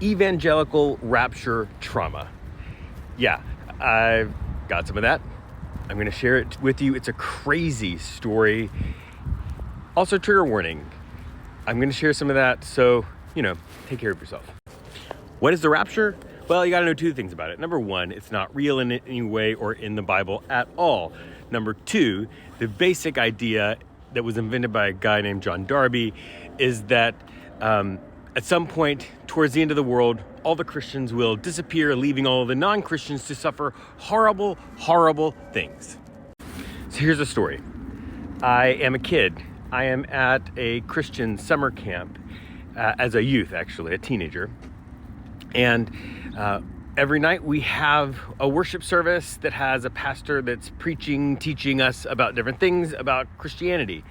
Evangelical rapture trauma. Yeah, I've got some of that. I'm going to share it with you. It's a crazy story. Also, trigger warning. I'm going to share some of that, so, take care of yourself. What is the rapture? Well, you got to know two things about it. Number one, it's not real in any way or in the Bible at all. Number two, the basic idea that was invented by a guy named John Darby is that at some point towards the end of the world, all the Christians will disappear, leaving all of the non-Christians to suffer horrible, horrible things. So here's the story. I am a kid. I am at a Christian summer camp as a youth, actually, a teenager. And every night we have a worship service that has a pastor that's preaching, teaching us about different things about Christianity.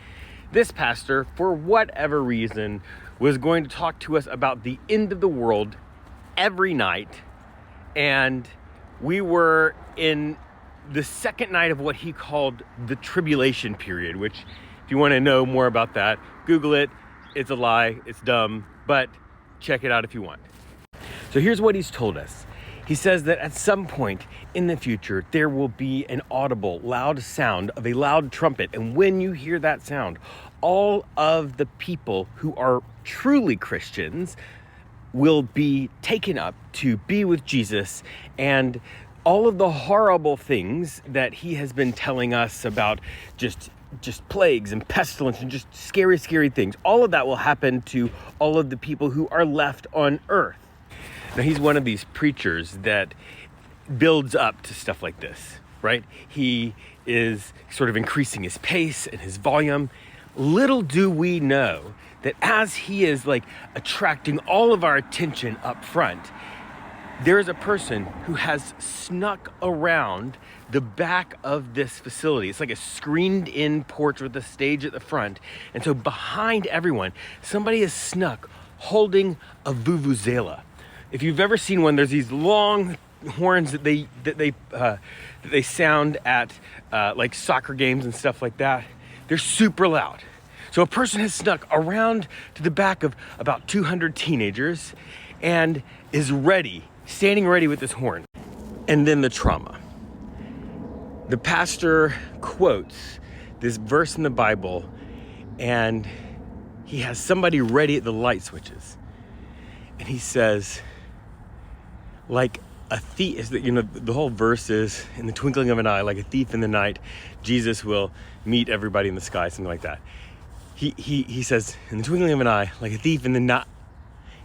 This pastor, for whatever reason, was going to talk to us about the end of the world every night. And we were in the second night of what he called the tribulation period, which, if you want to know more about that, Google it. It's a lie. It's dumb, but check it out if you want. So here's what he's told us. He says that at some point in the future, there will be an audible, loud sound of a loud trumpet. And when you hear that sound, all of the people who are truly Christians will be taken up to be with Jesus, and all of the horrible things that he has been telling us about just plagues and pestilence and just scary, scary things, all of that will happen to all of the people who are left on earth. Now, he's one of these preachers that builds up to stuff like this, right? He is sort of increasing his pace and his volume. Little do we know that as he is attracting all of our attention up front, there is a person who has snuck around the back of this facility. It's like a screened in porch with a stage at the front. And so behind everyone, somebody has snuck holding a vuvuzela. If you've ever seen one, there's these long horns that they sound at like soccer games and stuff like that. They're super loud. So a person has snuck around to the back of about 200 teenagers and is ready, standing ready with this horn. And then the trauma. The pastor quotes this verse in the Bible, and he has somebody ready at the light switches. And he says, like a thief, the whole verse is, in the twinkling of an eye, like a thief in the night, Jesus will meet everybody in the sky, something like that. He says, in the twinkling of an eye, like a thief in the night.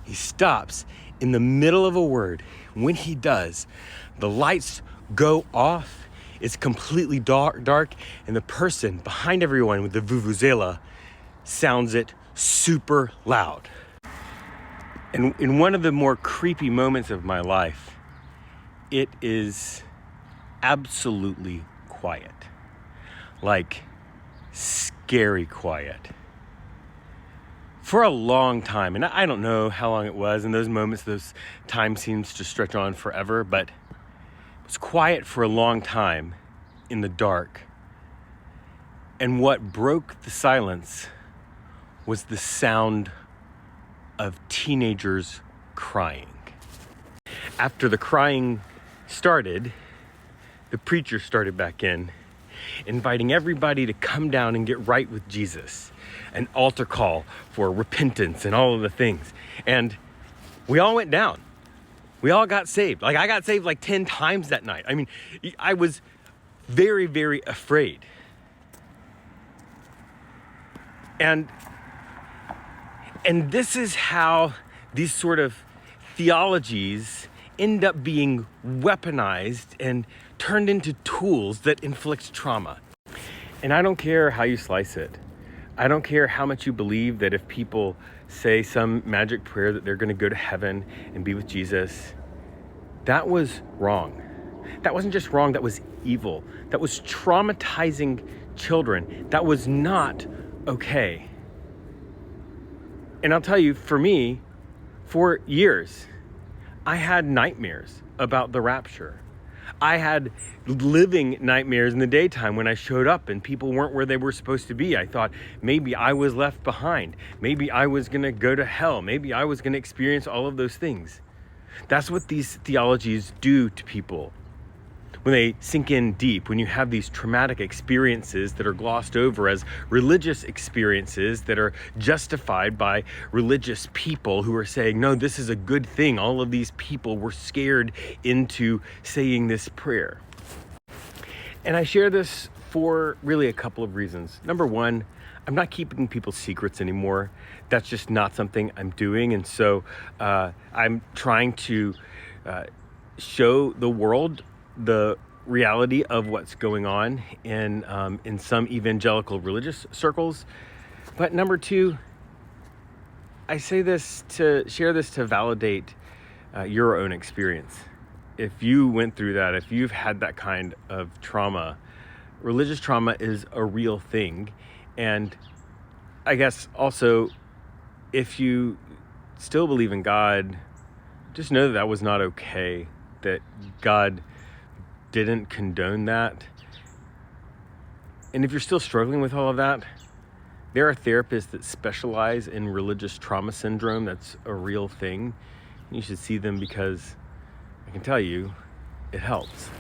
He stops in the middle of a word. When he does, the lights go off. It's completely dark, and the person behind everyone with the vuvuzela sounds it super loud. And in one of the more creepy moments of my life, it is absolutely quiet. Like scary quiet. For a long time, and I don't know how long it was. In those moments, those time seems to stretch on forever, but it was quiet for a long time in the dark. And what broke the silence was the sound of teenagers crying. After the crying started, the preacher started back in, inviting everybody to come down and get right with Jesus. An altar call for repentance and all of the things. And we all went down. We all got saved. I got saved 10 times that night. I mean, I was very, very afraid. And this is how these sort of theologies end up being weaponized and turned into tools that inflict trauma. And I don't care how you slice it. I don't care how much you believe that if people say some magic prayer that they're going to go to heaven and be with Jesus. That was wrong. That wasn't just wrong, that was evil. That was traumatizing children. That was not okay. And I'll tell you, for me, for years, I had nightmares about the rapture. I had living nightmares in the daytime when I showed up and people weren't where they were supposed to be. I thought maybe I was left behind. Maybe I was going to go to hell. Maybe I was going to experience all of those things. That's what these theologies do to people. When they sink in deep, when you have these traumatic experiences that are glossed over as religious experiences that are justified by religious people who are saying, no, this is a good thing. All of these people were scared into saying this prayer. And I share this for really a couple of reasons. Number one, I'm not keeping people's secrets anymore. That's just not something I'm doing. And so I'm trying to show the world the reality of what's going on in some evangelical religious circles. But number two, I say this to share this to validate your own experience. If you went through that, if you've had that kind of trauma, religious trauma is a real thing. And I guess also, if you still believe in God, just know that that was not okay, that God didn't condone that. And if you're still struggling with all of that, there are therapists that specialize in religious trauma syndrome. That's a real thing. You should see them because I can tell you, it helps.